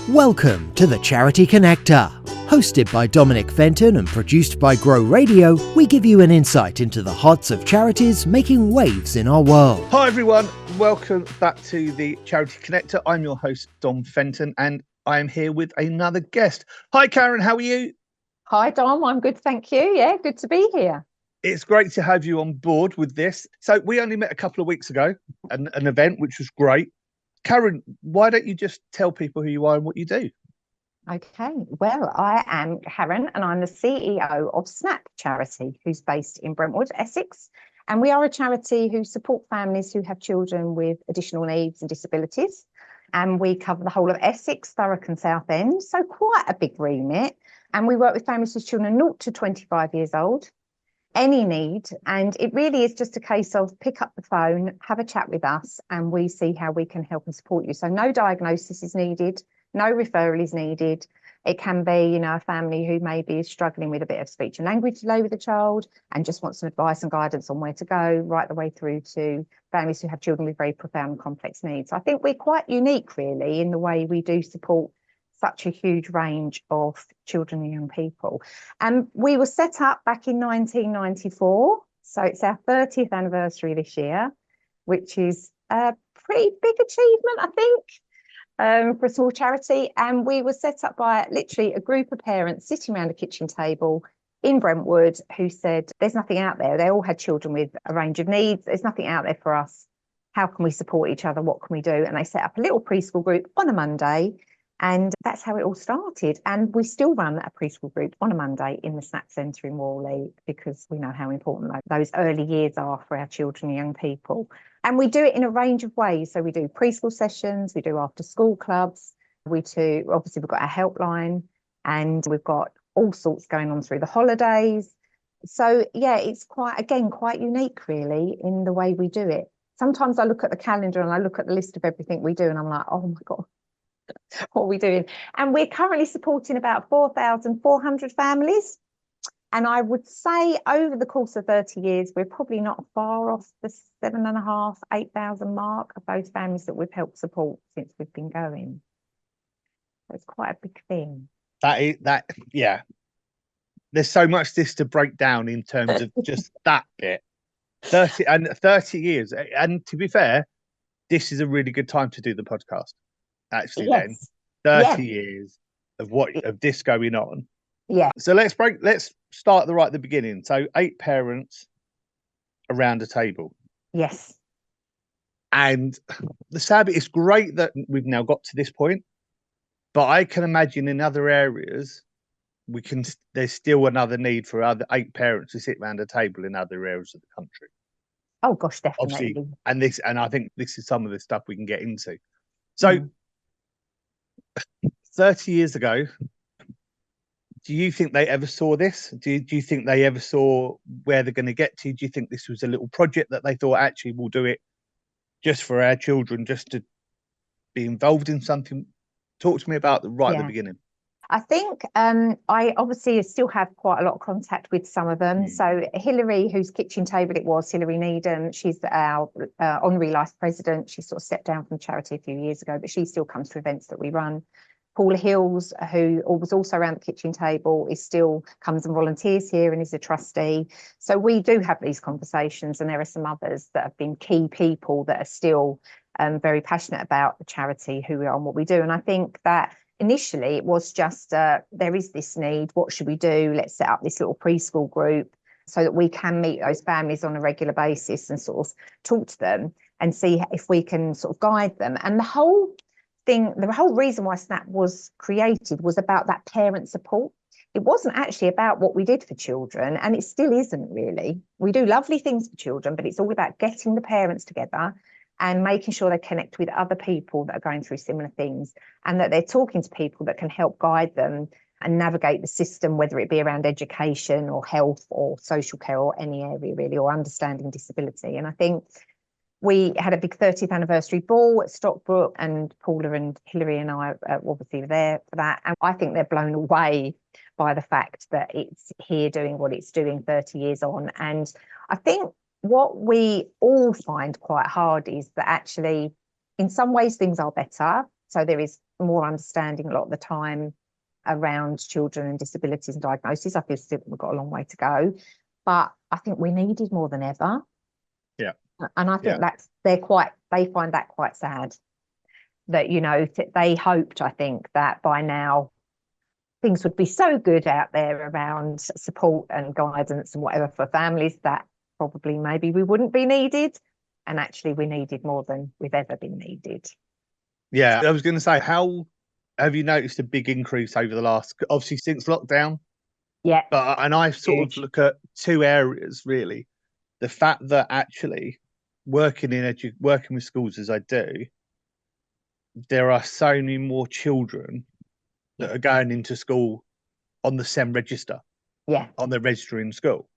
Welcome to the Charity Connector. Hosted by Dominic Fenton and produced by Grow Radio, we give you an insight into the hearts of charities making waves in our world. Hi everyone, welcome back to the Charity Connector. I'm your host, Dom Fenton, and I am here with another guest. Hi Karen, how are you? Hi Dom, I'm good, thank you. Yeah, good to be here. It's great to have you on board with this. So we only met a couple of weeks ago, an event which was great. Karen, why don't you just tell people who you are and what you do? Okay, well, I am Karen and I'm the CEO of SNAP Charity, who's based in Brentwood, Essex. And we are a charity who support families who have children with additional needs and disabilities. And we cover the whole of Essex, Thurrock and Southend, so quite a big remit. And we work with families whose children are 0 to 25 years old, any need. And it really is just a case of pick up the phone, have a chat with us, and we see how we can help and support you. So no diagnosis is needed. No referral is needed. It can be, a family who maybe is struggling with a bit of speech and language delay with a child and just wants some advice and guidance on where to go, right the way through to families who have children with very profound and complex needs. I think we're quite unique, really, in the way we do support such a huge range of children and young people. And we were set up back in 1994. So it's our 30th anniversary this year, which is a pretty big achievement, I think. For a small charity, and we were set up by literally a group of parents sitting around a kitchen table in Brentwood who said, there's nothing out there. They all had children with a range of needs. There's nothing out there for us. How can we support each other? What can we do? And they set up a little preschool group on a Monday, and that's how it all started. And we still run a preschool group on a Monday in the SNAP Centre in Worley, because we know how important those early years are for our children and young people. And we do it in a range of ways. So we do preschool sessions, we do after school clubs, obviously we've got our helpline, and we've got all sorts going on through the holidays. So yeah, it's quite unique really in the way we do it. Sometimes I look at the calendar and I look at the list of everything we do and I'm like, oh my God, what are we doing? And we're currently supporting about 4,400 families. And I would say over the course of 30 years, we're probably not far off the 7,500, 8,000 mark of those families that we've helped support since we've been going. So it's quite a big thing. Yeah. There's so much this to break down in terms of just that bit. 30 years. And to be fair, this is a really good time to do the podcast. Actually, yes. Then 30 years of this going on. Yeah. So let's start right at the beginning. So 8 parents around a table. Yes. And the sad bit, it's great that we've now got to this point, but I can imagine in other areas there's still another need for other 8 parents to sit around a table in other areas of the country. Oh gosh, definitely. Obviously, and I think this is some of the stuff we can get into. So 30 years ago, do you think they ever saw this? Do you think they ever saw where they're going to get to? Do you think this was a little project that they thought, actually, we'll do it just for our children, just to be involved in something? Talk to me about at the beginning. I think I obviously still have quite a lot of contact with some of them. So Hilary, whose kitchen table it was, Hilary Needham, she's our honorary life president. She sort of stepped down from charity a few years ago, but she still comes to events that we run. Paula Hills, who was also around the kitchen table, comes and volunteers here and is a trustee. So we do have these conversations, and there are some others that have been key people that are still very passionate about the charity, who we are and what we do. And I think that initially it was just, there is this need, what should we do? Let's set up this little preschool group so that we can meet those families on a regular basis and sort of talk to them and see if we can sort of guide them. And the whole reason why SNAP was created was about that parent support. It wasn't actually about what we did for children, and it still isn't really. We do lovely things for children, but it's all about getting the parents together and making sure they connect with other people that are going through similar things, and that they're talking to people that can help guide them and navigate the system, whether it be around education or health or social care or any area really, or understanding disability. And I think we had a big 30th anniversary ball at Stockbrook, and Paula and Hilary and I obviously were there for that. And I think they're blown away by the fact that it's here doing what it's doing 30 years on. And I think what we all find quite hard is that actually, in some ways, things are better. So there is more understanding a lot of the time around children and disabilities and diagnosis. I feel still we've got a long way to go, but I think we're needed more than ever. Yeah. And I think they find that quite sad, that, you know, they hoped, I think, that by now things would be so good out there around support and guidance and whatever for families that probably maybe we wouldn't be needed. And actually we're needed more than we've ever been needed. Yeah, I was going to say, how have you noticed a big increase over the last, obviously since lockdown? Yeah. And I sort of look at two areas really. The fact that actually working with schools as I do, there are so many more children that are going into school on the SEN register. Yeah. On the register in school.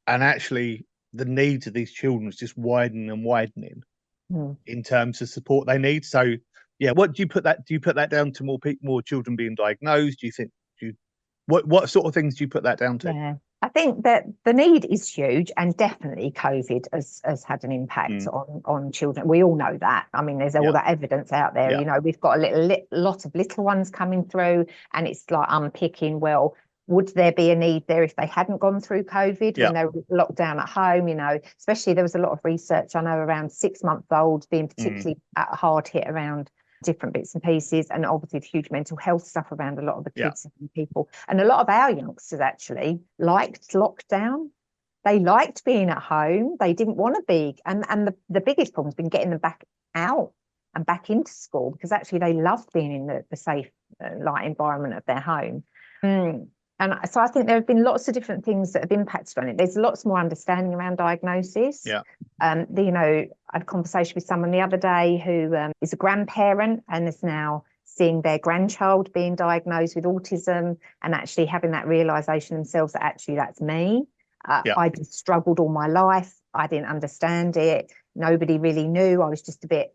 And actually the needs of these children is just widening and widening in terms of support they need. So yeah, what do you put that down to? More children being diagnosed? Do you think what sort of things do you put that down to? Yeah, I think that the need is huge, and definitely COVID has had an impact on children. We all know that. I mean, there's all that evidence out there. You know, we've got a lot of little ones coming through, and it's like unpicking, well, would there be a need there if they hadn't gone through COVID when they were locked down at home? You know, especially there was a lot of research, I know, around 6-month-olds being particularly hard hit around different bits and pieces, and obviously the huge mental health stuff around a lot of the kids and people. And a lot of our youngsters actually liked lockdown. They liked being at home. They didn't want to be, and the biggest problem has been getting them back out and back into school, because actually they loved being in the safe light environment of their home. And so I think there have been lots of different things that have impacted on it. There's lots more understanding around diagnosis. You know, I had a conversation with someone the other day who is a grandparent and is now seeing their grandchild being diagnosed with autism, and actually having that realization themselves that actually that's me. I just struggled all my life. I didn't understand it. Nobody really knew. I was just a bit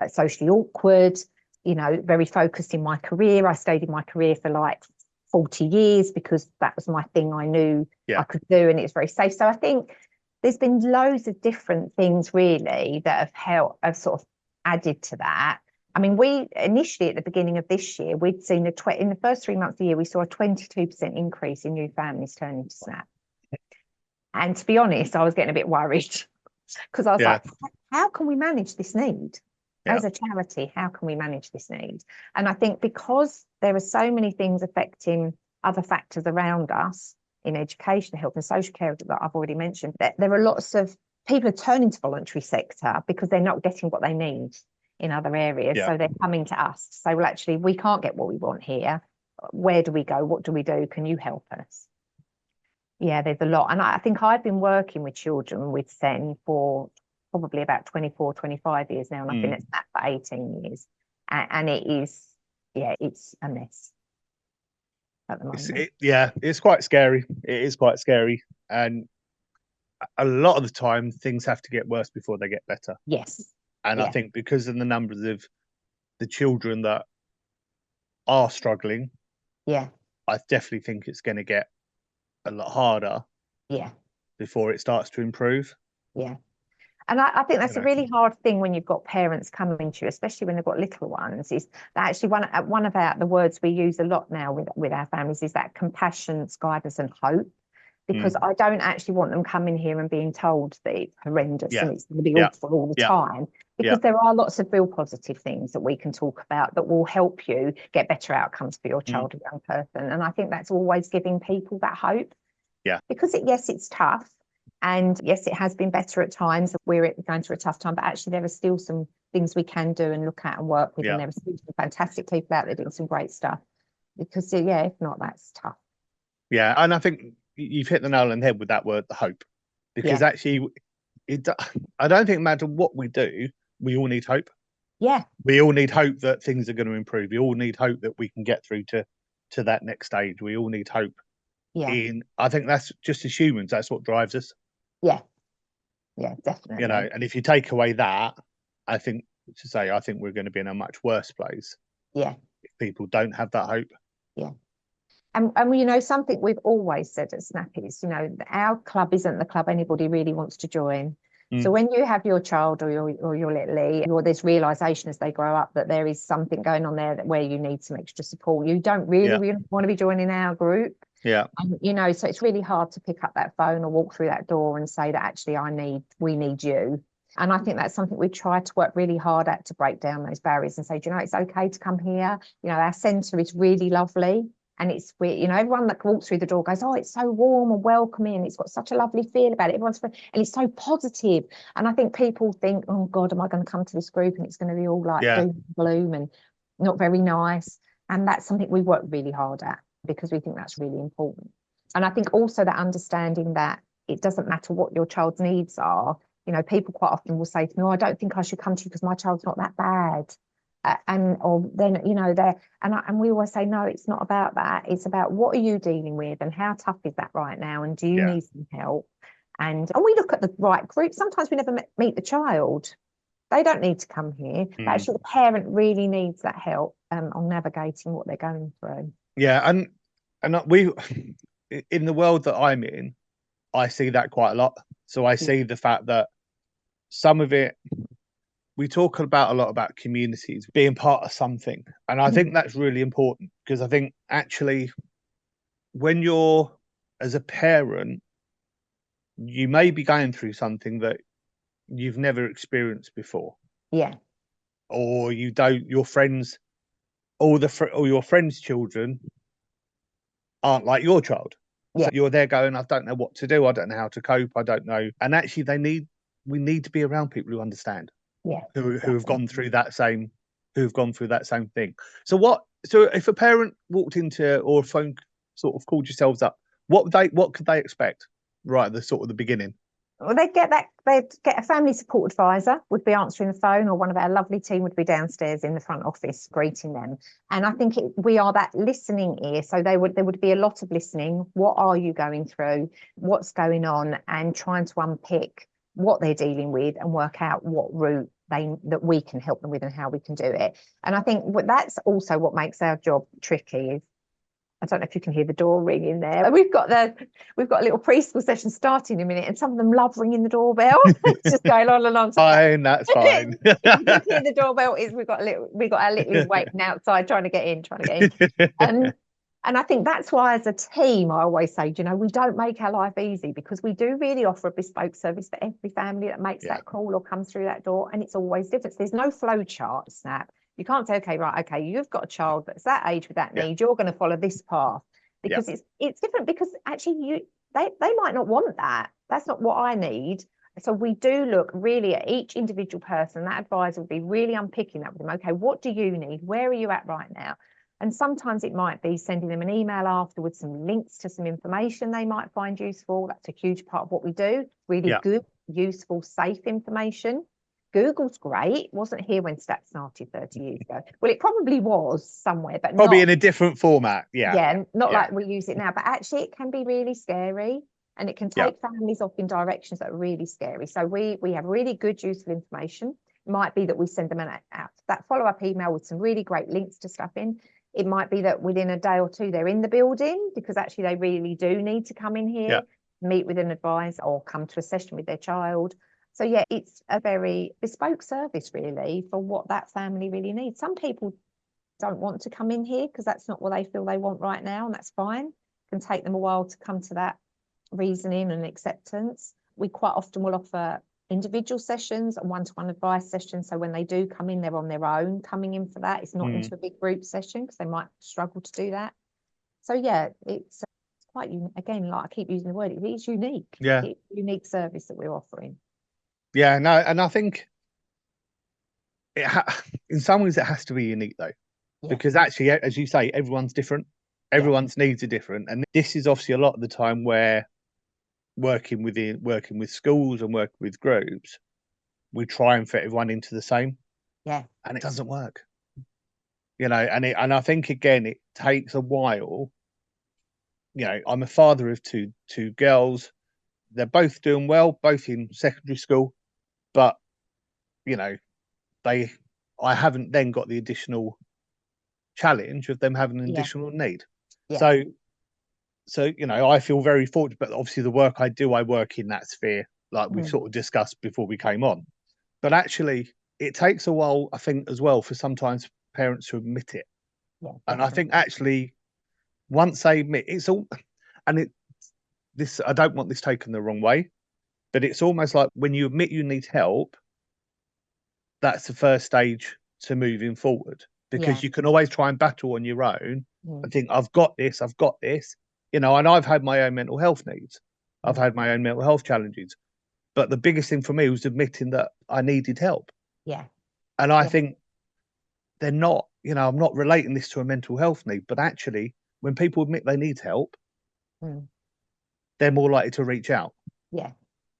socially awkward, you know, very focused in my career. I stayed in my career for like 40 years because that was my thing. I knew I could do, and it's very safe. So I think there's been loads of different things really that have sort of added to that. I mean, we initially at the beginning of this year, we'd seen in the first 3 months of the year, we saw a 22% increase in new families turning to SNAP. And to be honest, I was getting a bit worried because I was like, how can we manage this need? As a charity, how can we manage this need? And I think because there are so many things affecting other factors around us in education, health and social care that I've already mentioned, that there are lots of people are turning to voluntary sector because they're not getting what they need in other areas. So they're coming to us to say, well, actually, we can't get what we want here. Where do we go? What do we do? Can you help us? Yeah, there's a lot. And I think I've been working with children with SEN for probably about 24, 25 years now, and I've been at SNAP for 18 years. And it is, it's a mess at the moment. It's quite scary. It is quite scary. And a lot of the time, things have to get worse before they get better. Yes. And I think because of the numbers of the children that are struggling, I definitely think it's going to get a lot harder before it starts to improve. And I think that's a really hard thing when you've got parents coming to you, especially when they've got little ones, is that actually one of the words we use a lot now with our families is that compassion, guidance and hope. Because I don't actually want them coming here and being told that it's horrendous and it's going to be awful all the time. Because there are lots of real positive things that we can talk about that will help you get better outcomes for your child or young person. And I think that's always giving people that hope. Because it's tough. And yes, it has been better at times. We're going through a tough time, but actually there are still some things we can do and look at and work with. And there are still some fantastic people out there doing some great stuff. Because if not, that's tough. Yeah, and I think you've hit the nail on the head with that word, the hope. Because actually, I don't think no matter what we do, we all need hope. We all need hope that things are going to improve. We all need hope that we can get through to that next stage. We all need hope. I think that's just as humans, that's what drives us. Definitely. You know, and if you take away that, I think we're going to be in a much worse place. If people don't have that hope. And you know, something we've always said at SNAP is, you know, our club isn't the club anybody really wants to join. So when you have your child or your little, or this realization as they grow up that there is something going on there where you need some extra support, you don't really want to be joining our group. Yeah. So it's really hard to pick up that phone or walk through that door and say that actually we need you. And I think that's something we try to work really hard at, to break down those barriers and say, do you know, it's okay to come here. Our centre is really lovely. And everyone that walks through the door goes, oh, it's so warm and welcoming. It's got such a lovely feel about it. And it's so positive. And I think people think, oh God, am I going to come to this group and it's going to be all like doom and gloom and not very nice. And that's something we work really hard at, because we think that's really important. And I think also that understanding that it doesn't matter what your child's needs are. People quite often will say to me, oh, I don't think I should come to you because my child's not that bad. And we always say, no, it's not about that. It's about what are you dealing with and how tough is that right now? And do you need some help? And we look at the right group. Sometimes we never meet the child. They don't need to come here. But actually the parent really needs that help on navigating what they're going through. Yeah. And we, in the world that I'm in, I see that quite a lot. So I see the fact that some of it, we talk a lot about communities being part of something. And I think that's really important, because I think actually when you're, as a parent, you may be going through something that you've never experienced before. Yeah. Or your friends, or your friends' children aren't like your child. Yeah. So you're there going, I don't know what to do. I don't know how to cope. I don't know. And actually we need to be around people who understand. Yeah. Who have gone through that same thing. So if a parent walked into, or a phone sort of called yourselves up, what could they expect right at the beginning? Well, they'd get a family support advisor would be answering the phone, or one of our lovely team would be downstairs in the front office greeting them. And I think we are that listening ear. So there would be a lot of listening. What are you going through? What's going on? And trying to unpick what they're dealing with and work out what route that we can help them with and how we can do it. And I think that's also what makes our job tricky. I don't know if you can hear the door ringing there. We've got a little preschool session starting in a minute, and some of them love ringing the doorbell. It's just going on and on. Fine, that's fine. You can hear the doorbell. We've got our little waiting outside, trying to get in. And I think that's why, as a team, I always say, we don't make our life easy, because we do really offer a bespoke service for every family that makes that call or comes through that door, and it's always different. So there's no flow chart, Snap. You can't say, okay, you've got a child that's that age with that need, you're going to follow this path, because it's different, because actually they might not want that. That's not what I need. So we do look really at each individual person. That advisor will be really unpicking that with them. Okay, what do you need? Where are you at right now? And sometimes it might be sending them an email afterwards, some links to some information they might find useful. That's a huge part of what we do. Really good, useful, safe information. Google's great. It wasn't here when Stats started 30 years ago. Well, it probably was somewhere, but probably in a different format. Not like we use it now. But actually, it can be really scary, and it can take families off in directions that are really scary. So we have really good, useful information. It might be that we send them out that follow-up email with some really great links to stuff in. It might be that within a day or two they're in the building, because actually they really do need to come in here, meet with an advisor, or come to a session with their child. So it's a very bespoke service, really, for what that family really needs. Some people don't want to come in here because that's not what they feel they want right now, and that's fine. It can take them a while to come to that reasoning and acceptance. We quite often will offer individual sessions and one-to-one advice sessions. So when they do come in, they're on their own coming in for that. It's not into a big group session, because they might struggle to do that. So it's quite, again, like I keep using the word, it is unique. Yeah. It's a unique service that we're offering. Yeah, no, and I think in some ways it has to be unique, though, because actually, as you say, everyone's different. Everyone's needs are different, and this is obviously a lot of the time where working with schools and working with groups, we try and fit everyone into the same. Yeah, and it doesn't work. And I think again it takes a while. I'm a father of two girls. They're both doing well, both in secondary school. But, I haven't then got the additional challenge of them having an additional need. Yeah. So, I feel very fortunate, but obviously the work I do, I work in that sphere like we've sort of discussed before we came on. But actually, it takes a while, I think, as well, for sometimes parents to admit it. Yeah, And I think definitely. actually, once they admit it's all, and this, I don't want this taken the wrong way, but it's almost like when you admit you need help, that's the first stage to moving forward, because Yeah. you can always try and battle on your own and Mm, think, I've got this, and I've had my own mental health needs. I've mm, had my own mental health challenges. But the biggest thing for me was admitting that I needed help. yeah. And I Yeah. think they're not, I'm not relating this to a mental health need, but actually, when people admit they need help, Mm, they're more likely to reach out. yeah.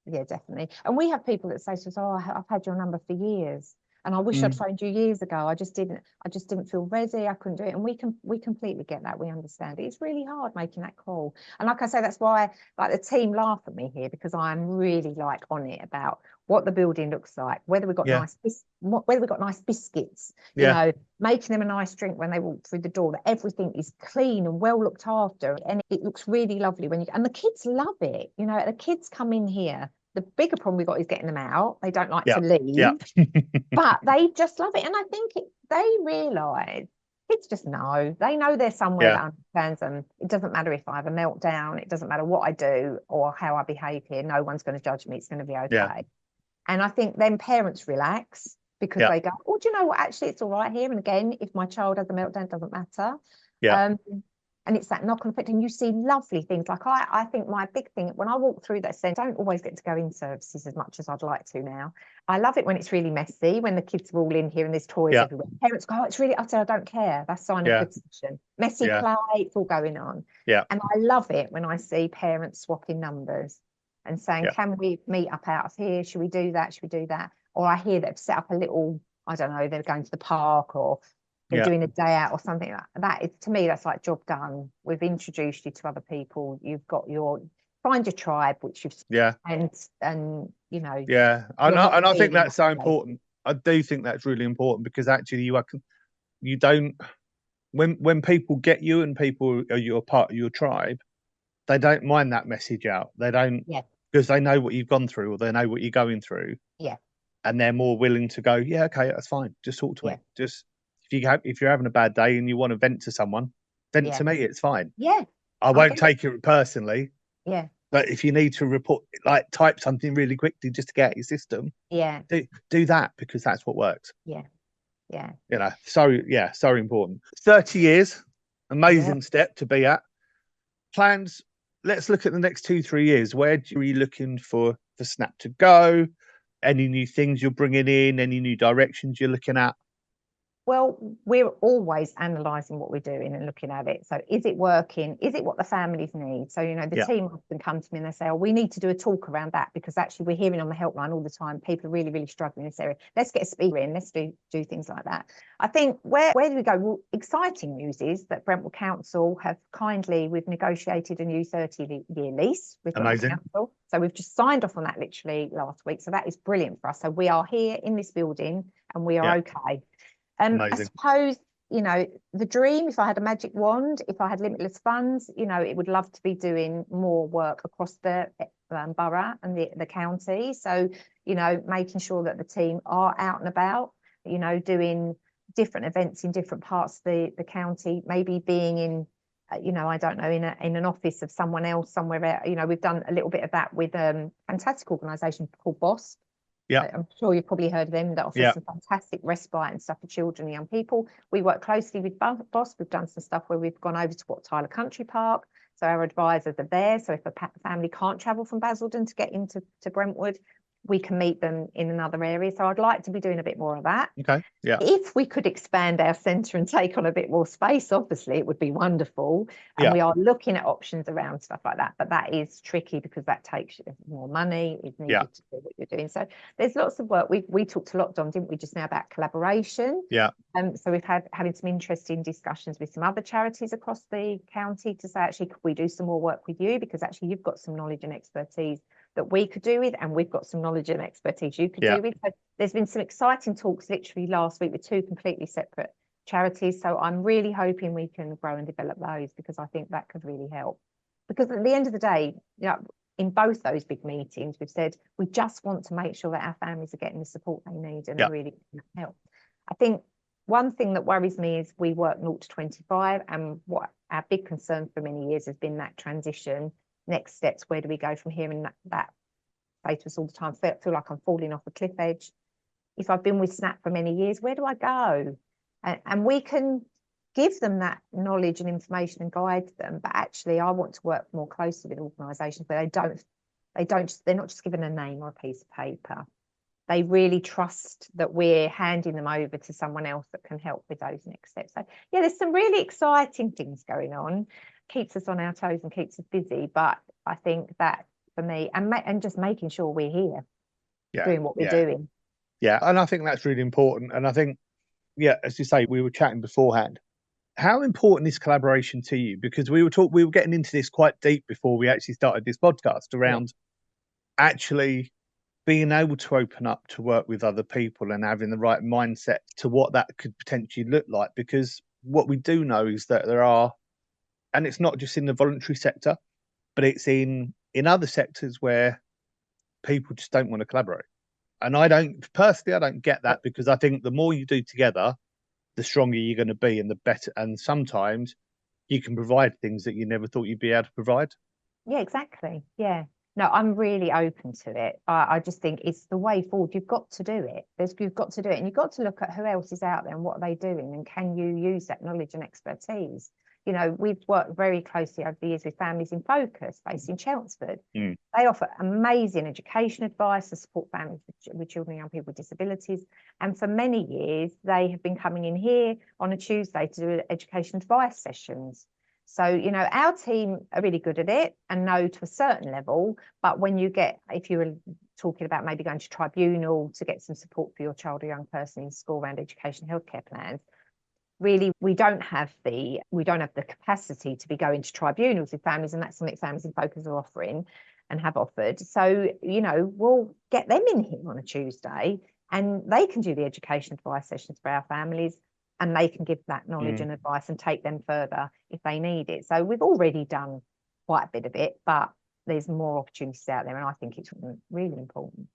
Yeah, definitely. And we have people that say to us, "Oh, I've had your number for years, and I wish I'd Mm. phoned you years ago. I just didn't feel ready. I couldn't do it." And we completely get that. We understand it. It's really hard making that call. And like I say, that's why like the team laugh at me here, because I'm really like on it about what the building looks like, whether we've got Yeah. whether we've got nice biscuits, Yeah. making them a nice drink when they walk through the door, that everything is clean and well looked after, and it looks really lovely and the kids love it. The kids come in here. The bigger problem we've got is getting them out. They don't like Yeah. to leave, Yeah. but they just love it. And I think they realise, kids just know. They know there's somewhere Yeah. that understands them. It doesn't matter if I have a meltdown. It doesn't matter what I do or how I behave here. No one's going to judge me. It's going to be okay. Yeah. And I think then parents relax because Yeah. they go, "Oh, do you know what? Actually, it's all right here." And again, if my child has a meltdown, it doesn't matter. Yeah. And it's that knock-on effect, and you see lovely things. Like I think my big thing when I walk through that centre, I don't always get to go in services as much as I'd like to now. I love it when it's really messy, when the kids are all in here and there's toys Yeah. everywhere. Parents go, "Oh, it's really," I say, "I don't care. That's a sign of Yeah. good session." Messy Yeah. play, it's all going on. Yeah. And I love it when I see parents swapping numbers and saying, Yeah. "Can we meet up out of here? Should we do that? Should we do that?" Or I hear they've set up a little, I don't know, they're going to the park or they're Yeah. doing a day out or something like that. Is, to me, that's like job done. We've introduced you to other people. You've got find your tribe, which you've Yeah. and Yeah. And you're not I alone think in that's so that place. important. I do think that's really important, because actually you don't, when people get you and people are you're part of your tribe, they don't mind that message out. They don't, Yeah, because they know what you've gone through, or they know what you're going through, yeah, and they're more willing to go, yeah, okay, that's fine. Just talk to yeah, me. Just if you're having a bad day and you want to vent to someone, vent yeah, to me. It's fine. yeah. I I won't get it. take it personally. Yeah, But if you need to report, like type something really quickly just to get out your system, yeah, do that, because that's what works. yeah, yeah, So important. 30 years, yeah. amazing step to be at. Plans. Let's look at the next 2-3 years. Where are you looking for Snap to go? Any new things you're bringing in? Any new directions you're looking at? Well, we're always analysing what we're doing and looking at it. So is it working? Is it what the families need? So, the Yeah. team often come to me and they say, "Oh, we need to do a talk around that, because actually we're hearing on the helpline all the time, people are really, really struggling in this area. Let's get a speaker in, let's do things like that." I think where do we go? Well, exciting news is that Brentwood Council we've negotiated a new 30-year lease with Brentwood Amazing. Council. So we've just signed off on that literally last week. So that is brilliant for us. So we are here in this building and we are Yeah. okay. I Amazing. suppose, the dream, if I had a magic wand, if I had limitless funds, it would love to be doing more work across the borough and the county. So, making sure that the team are out and about, doing different events in different parts of the county, maybe being in, I don't know, in an office of someone else somewhere. We've done a little bit of that with a fantastic organisation called BOSS. Yeah. I'm sure you've probably heard of them, that offers Yeah. some fantastic respite and stuff for children and young people. We work closely with BOSS. We've done some stuff where we've gone over to Wat Tyler Country Park. So our advisors are there. So if a family can't travel from Basildon to get into Brentwood, we can meet them in another area. So I'd like to be doing a bit more of that. Okay. Yeah. If we could expand our centre and take on a bit more space, obviously it would be wonderful. And Yeah. we are looking at options around stuff like that, but that is tricky because that takes more money is needed Yeah. to do what you're doing. So there's lots of work. We talked a lot, Dom, didn't we, just now about collaboration? Yeah. So we've having some interesting discussions with some other charities across the county to say, actually, could we do some more work with you? Because actually you've got some knowledge and expertise that we could do with, and we've got some knowledge and expertise you could Yeah. do with. So there's been some exciting talks literally last week with two completely separate charities. So I'm really hoping we can grow and develop those, because I think that could really help. Because at the end of the day, in both those big meetings, we've said we just want to make sure that our families are getting the support they need and Yeah. are really help. I think one thing that worries me is we work 0 to 25, and what our big concern for many years has been that transition. Next steps, where do we go from here? And that say to us all the time, feel like I'm falling off a cliff edge. If I've been with Snap for many years, where do I go? And we can give them that knowledge and information and guide them, but actually I want to work more closely with organisations where they're not just given a name or a piece of paper. They really trust that we're handing them over to someone else that can help with those next steps. So yeah, there's some really exciting things going on, keeps us on our toes and keeps us busy. But I think that for me, and just making sure we're here doing what we're doing. Yeah, and I think that's really important. And I think, yeah, as you say, we were chatting beforehand. How important is collaboration to you? Because we were getting into this quite deep before we actually started this podcast around actually being able to open up to work with other people and having the right mindset to what that could potentially look like. Because what we do know is that there are, and it's not just in the voluntary sector, but it's in other sectors where people just don't want to collaborate. And I don't get that, because I think the more you do together, the stronger you're going to be and the better. And sometimes you can provide things that you never thought you'd be able to provide. Yeah, exactly. Yeah. No, I'm really open to it. I just think it's the way forward. You've got to do it. You've got to do it. And you've got to look at who else is out there and what are they doing, and can you use that knowledge and expertise? You know, we've worked very closely over the years with Families in Focus based in Chelmsford. They offer amazing education advice to support families with children and young people with disabilities. And for many years, they have been coming in here on a Tuesday to do education advice sessions. So, you know, our team are really good at it and know to a certain level. But when if you were talking about maybe going to tribunal to get some support for your child or young person in school around education healthcare plans, really, we don't have the capacity to be going to tribunals with families, and that's something Families in Focus are offering and have offered. So, you know, we'll get them in here on a Tuesday and they can do the education advice sessions for our families, and they can give that knowledge and advice and take them further if they need it. So we've already done quite a bit of it, but there's more opportunities out there, and I think it's really important.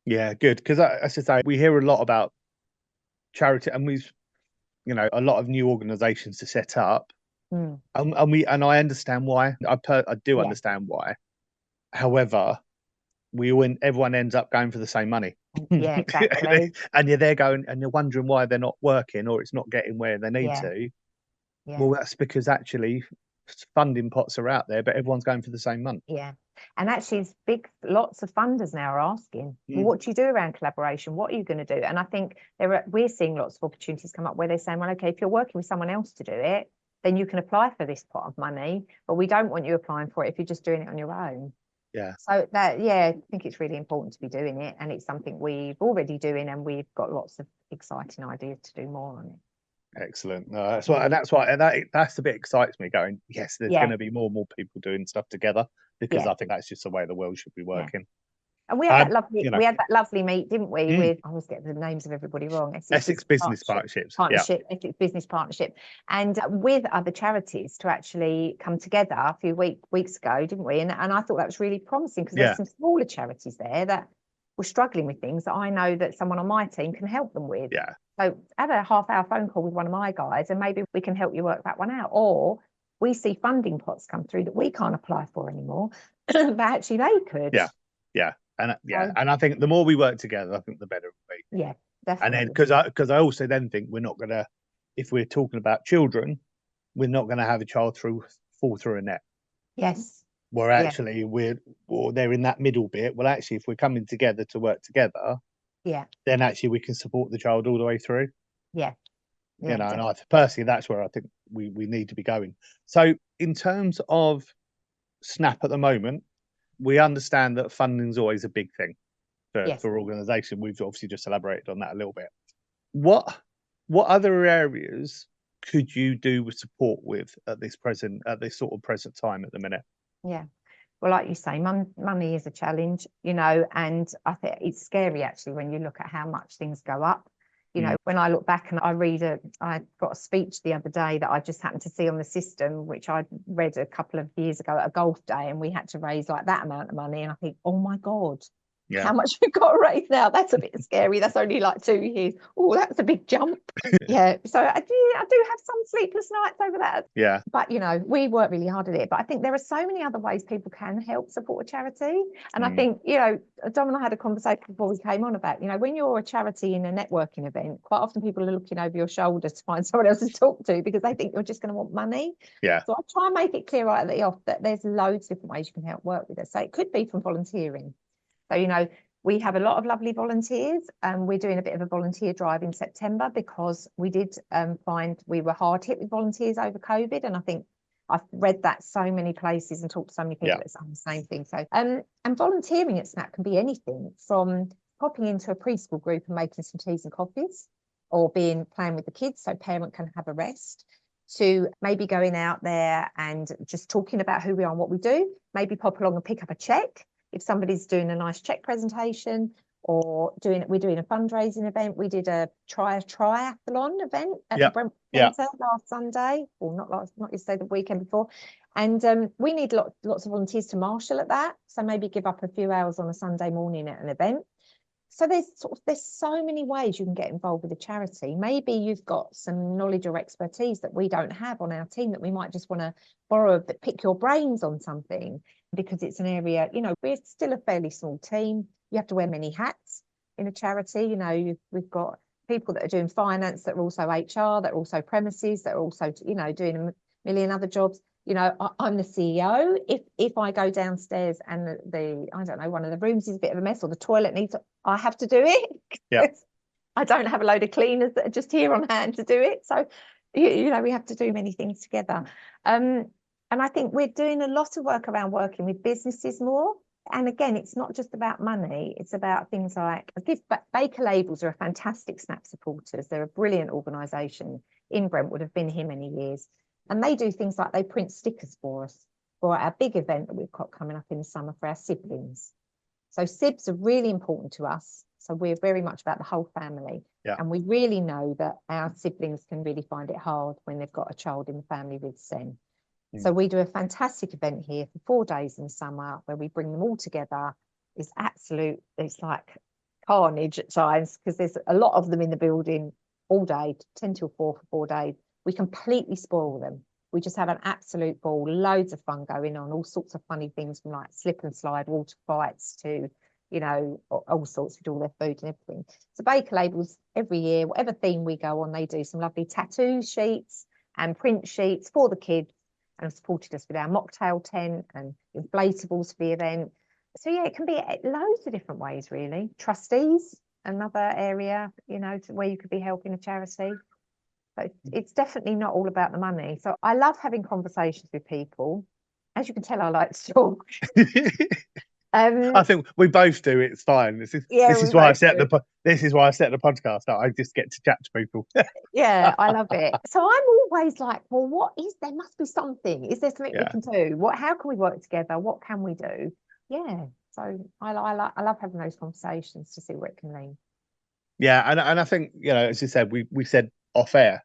Yeah, good, because as I say, we hear a lot about charity, and a lot of new organisations to set up, and I understand why. I do understand why. However, everyone ends up going for the same money. Yeah, exactly. And you're there going, and you're wondering why they're not working or it's not getting where they need to. Yeah. Well, that's because actually funding pots are out there, but everyone's going for the same month. Yeah. And actually, lots of funders now are asking, well, what do you do around collaboration? What are you going to do? And I think we're seeing lots of opportunities come up where they're saying, well, okay, if you're working with someone else to do it, then you can apply for this pot of money, but we don't want you applying for it if you're just doing it on your own. Yeah. So I think it's really important to be doing it, and it's something we've already doing, and we've got lots of exciting ideas to do more on it. Excellent. No, that's why that's the bit excites me. Going, yes, there's going to be more and more people doing stuff together, because I think that's just the way the world should be working. And we had that lovely meet, didn't we? With, I always get the names of everybody wrong. Essex Business Partnerships. Essex Business Partnership, and with other charities to actually come together a few weeks ago, didn't we? And I thought that was really promising, because there's some smaller charities there that were struggling with things that I know that someone on my team can help them with. Yeah. So have a half-hour phone call with one of my guys, and maybe we can help you work that one out. Or we see funding pots come through that we can't apply for anymore, but actually they could. Yeah. And I think the more we work together, I think the better it will be. Yeah, definitely. And then because I also then think we're not gonna, if we're talking about children, we're not gonna have a child fall through a net. Yes. Where actually they're in that middle bit. Well, actually, if we're coming together to work together, then actually we can support the child all the way through. Yeah. And I personally, that's where I think we need to be going. So in terms of Snap at the moment, we understand that funding is always a big thing for organisation. We've obviously just elaborated on that a little bit. What other areas could you do with support with at this sort of present time at the minute? Yeah. Well, like you say, money is a challenge, and I think it's scary actually when you look at how much things go up. You know, when I look back and I got a speech the other day that I just happened to see on the system, which I'd read a couple of years ago at a golf day, and we had to raise like that amount of money. And I think, oh my God, how much we've got to raise now? That's a bit scary. That's only like 2 years. Oh, that's a big jump. Yeah. So I do have some sleepless nights over that. Yeah. But, you know, we work really hard at it. But I think there are so many other ways people can help support a charity. And I think, you know, Dom and I had a conversation before we came on about, you know, when you're a charity in a networking event, quite often people are looking over your shoulder to find someone else to talk to because they think you're just going to want money. Yeah. So I try and make it clear right at the off that there's loads of different ways you can help work with us. So it could be from volunteering. So, you know, we have a lot of lovely volunteers, and we're doing a bit of a volunteer drive in September because we did find we were hard hit with volunteers over COVID. And I think I've read that so many places and talked to so many people that saying the same thing. So, and volunteering at Snap can be anything from popping into a preschool group and making some teas and coffees, or playing with the kids so parent can have a rest, to maybe going out there and just talking about who we are and what we do, maybe pop along and pick up a check. If somebody's doing a nice check presentation, or we're doing a fundraising event. We did a triathlon event at the Brentwood Centre last Sunday, or not yesterday, the weekend before. And we need lots of volunteers to marshal at that. So maybe give up a few hours on a Sunday morning at an event. So there's so many ways you can get involved with a charity. Maybe you've got some knowledge or expertise that we don't have on our team that we might just want to borrow, but pick your brains on something, because it's an area, you know, we're still a fairly small team. You have to wear many hats in a charity. You know, we've got people that are doing finance, that are also HR, that are also premises, that are also, you know, doing a million other jobs. You know, I'm the CEO. If I go downstairs and I don't know, one of the rooms is a bit of a mess, or the toilet I have to do it. Yeah. I don't have a load of cleaners that are just here on hand to do it. So, you know, we have to do many things together. And I think we're doing a lot of work around working with businesses more. And again, it's not just about money. It's about things like Baker Labels are a fantastic Snap supporters. They're a brilliant organisation in Brentwood, have been here many years. And they do things like they print stickers for us for our big event that we've got coming up in the summer for our siblings. So SIBs are really important to us. So we're very much about the whole family. Yeah. And we really know that our siblings can really find it hard when they've got a child in the family with SEN. So we do a fantastic event here for 4 days in summer where we bring them all together. It's like carnage at times, because there's a lot of them in the building all day, 10 till 4 for 4 days. We completely spoil them. We just have an absolute ball, loads of fun going on, all sorts of funny things, from like slip and slide, water fights, to, you know, all sorts. We do all their food and everything. So Baker Labels, every year, whatever theme we go on, they do some lovely tattoo sheets and print sheets for the kids, and have supported us with our mocktail tent and inflatables for the event. So yeah, it can be loads of different ways, really. Trustees, another area, you know, where you could be helping a charity. But it's definitely not all about the money. So I love having conversations with people. As you can tell, I like to talk. I think we both do. It's fine. This is why I set the podcast up. I just get to chat to people. Yeah, I love it. So I'm always like, well, there must be something. Is there something we can do? How can we work together? What can we do? Yeah. So I love having those conversations to see where it can lead. Yeah, and I think, you know, as you said, we said off air,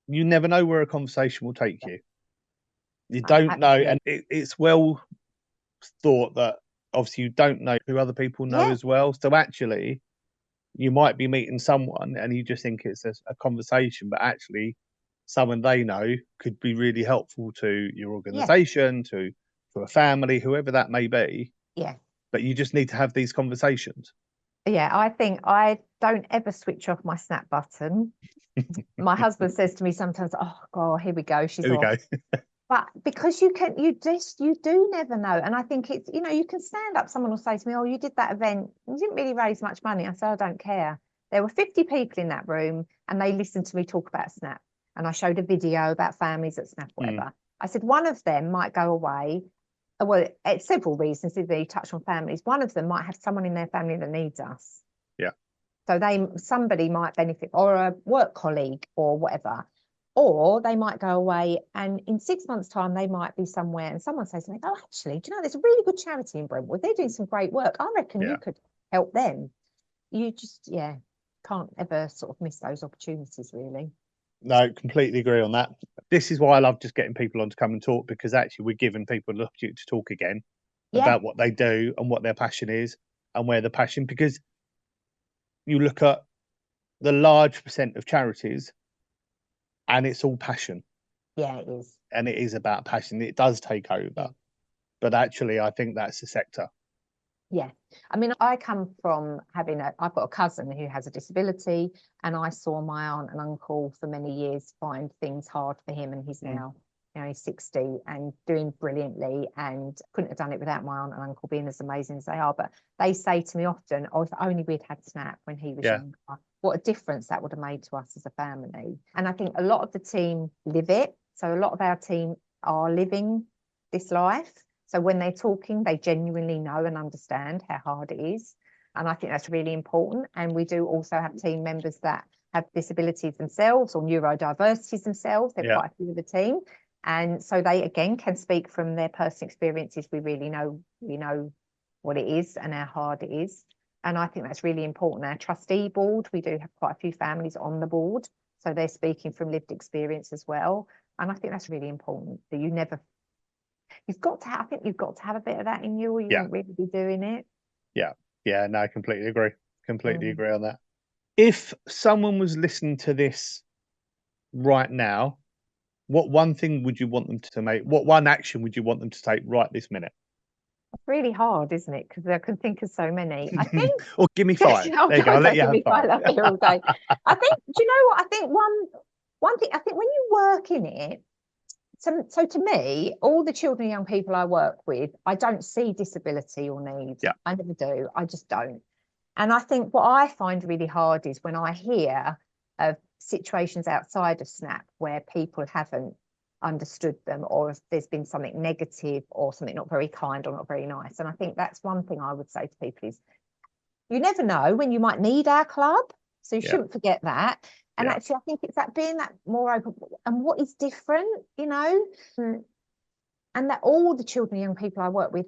you never know where a conversation will take you. You don't know, and it's well thought that obviously you don't know who other people know as well. So actually, you might be meeting someone and you just think it's a conversation, but actually someone they know could be really helpful to your organisation, to a family, whoever that may be. Yeah. But you just need to have these conversations. Yeah, I think I don't ever switch off my Snap button. My husband says to me sometimes, "Oh God, here we go, she's off." But because you do never know. And I think it's, you know, you can stand up, someone will say to me, "Oh, you did that event, you didn't really raise much money." I say, "I don't care." There were 50 people in that room and they listened to me talk about Snap. And I showed a video about families at Snap, whatever. I said, one of them might go away. Well, it's several reasons. They touch on families. One of them might have someone in their family that needs us. Yeah. So somebody might benefit, or a work colleague or whatever. Or they might go away and in 6 months' time, they might be somewhere and someone says to me, "Oh, actually, do you know, there's a really good charity in Brentwood. They're doing some great work. I reckon you could help them." You just, can't ever sort of miss those opportunities, really. No, completely agree on that. This is why I love just getting people on to come and talk, because actually we're giving people an opportunity to talk again about what they do and what their passion is and where the passion, because you look at the large percent of charities and it's all passion. Yeah, it is. And it is about passion. It does take over. Yeah. But actually, I think that's the sector. Yeah. I mean, I come from I've got a cousin who has a disability, and I saw my aunt and uncle for many years find things hard for him, and he's now, he's 60 and doing brilliantly, and couldn't have done it without my aunt and uncle being as amazing as they are. But they say to me often, oh, if only we'd had Snap when he was younger, what a difference that would have made to us as a family. And I think a lot of the team live it. So a lot of our team are living this life. So when they're talking, they genuinely know and understand how hard it is. And I think that's really important. And we do also have team members that have disabilities themselves or neurodiversities themselves. They're quite a few of the team. And so they, again, can speak from their personal experiences. We know what it is and how hard it is. And I think that's really important. Our trustee board, we do have quite a few families on the board. So they're speaking from lived experience as well. And I think that's really important, that you've got to have a bit of that in you, or you won't really be doing it. Yeah, no, I completely agree. Completely agree on that. If someone was listening to this right now, what one thing would you want them to make? What one action would you want them to take right this minute? It's really hard, isn't it? Because I can think of so many. I think. Or give me 5. There you go. I'll let you have 5. I'll be here all day. I think. Do you know what? I think one thing. I think when you work in it. So to me, all the children and young people I work with, I don't see disability or need. Yeah. I never do. I just don't. And I think what I find really hard is when I hear of situations outside of SNAP where people haven't understood them, or if there's been something negative or something not very kind or not very nice. And I think that's one thing I would say to people is, you never know when you might need our club. So you shouldn't forget that. And actually, I think it's that being that more open and what is different, and that all the children and young people I work with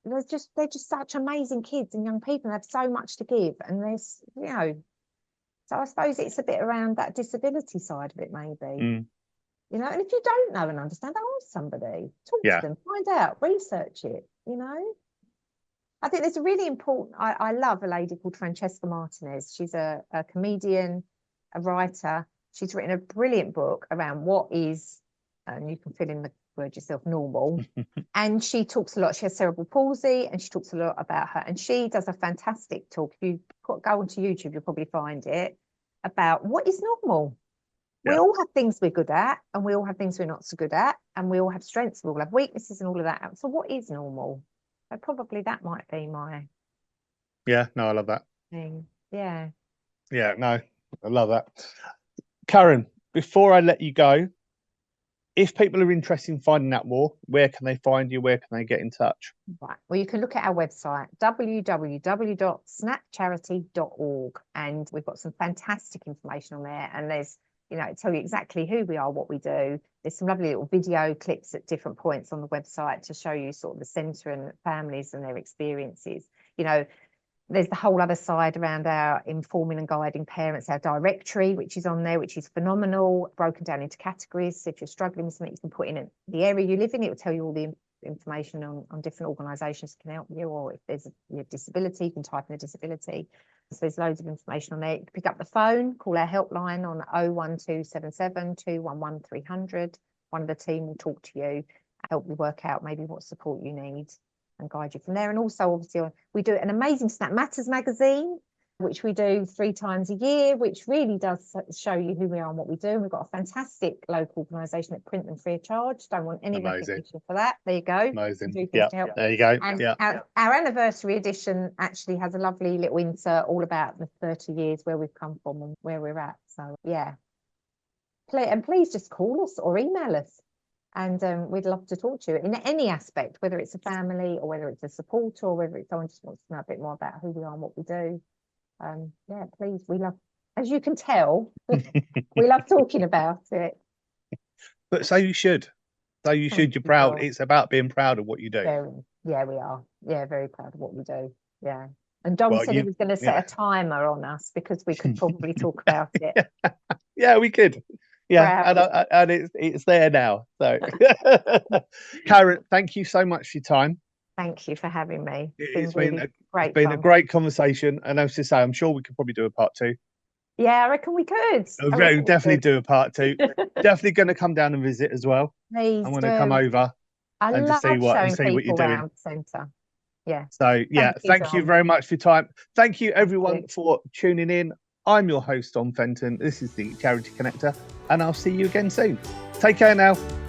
they're just such amazing kids and young people and have so much to give. And there's, so I suppose it's a bit around that disability side of it, maybe. And if you don't know and understand, ask somebody, talk to them, find out, research it, I think there's a really important, I love a lady called Francesca Martinez. She's a comedian, a writer. She's written a brilliant book around what is, and you can fill in the word yourself, normal. And she talks a lot. She has cerebral palsy, and she talks a lot about her. And she does a fantastic talk. If you go onto YouTube, you'll probably find it, about what is normal. We all have things we're good at, and we all have things we're not so good at, and we all have strengths, we all have weaknesses, and all of that. So what is normal? So probably that might be my no, I love that thing. No, I love that. Karen, before I let you go, if people are interested in finding out more, where can they find you? Where can they get in touch? Right. Well, you can look at our website, www.snapcharity.org, and we've got some fantastic information on there. And there's, tell you exactly who we are, what we do. There's some lovely little video clips at different points on the website to show you sort of the centre and families and their experiences. There's the whole other side around our informing and guiding parents, our directory, which is on there, which is phenomenal, broken down into categories. So if you're struggling with something, you can put in the area you live in. It will tell you all the information on different organisations that can help you, or if there's a disability, you can type in a disability. So there's loads of information on there. You can pick up the phone, call our helpline on 01277 211 300. One of the team will talk to you, help you work out maybe what support you need, and guide you from there. And also, obviously, we do an amazing Snap Matters magazine, which we do 3 times a year, which really does show you who we are and what we do. And we've got a fantastic local organisation that print them free of charge. Don't want any recognition for that. There you go. Amazing. There you go. And our anniversary edition actually has a lovely little insert all about the 30 years where we've come from and where we're at. So, and please just call us or email us. And we'd love to talk to you in any aspect, whether it's a family or whether it's a supporter or whether it's someone just wants to know a bit more about who we are and what we do. Please, we love, as you can tell, we love talking about it. But so you should. You're proud. It's about being proud of what you do. We are. Yeah, very proud of what we do. Yeah. And Dom Well, said he was going to set a timer on us because we could probably talk about it. Yeah, we could. Yeah, Wow. and it's there now. So, Karen, thank you so much for your time. Thank you for having me. It's really been great a fun. great conversation, and as to say, I'm sure we could probably do a part 2. Yeah, I reckon we could. We'll definitely do a part 2. Definitely going to come down and visit as well. Please I want do. to come over I and love just see what showing you're people doing. around the centre. Yeah. So yeah, thank you Dom. very much for your time. Thank you everyone you. for tuning in. I'm your host, Dom Fenton. This is the Charity Connector, and I'll see you again soon. Take care now.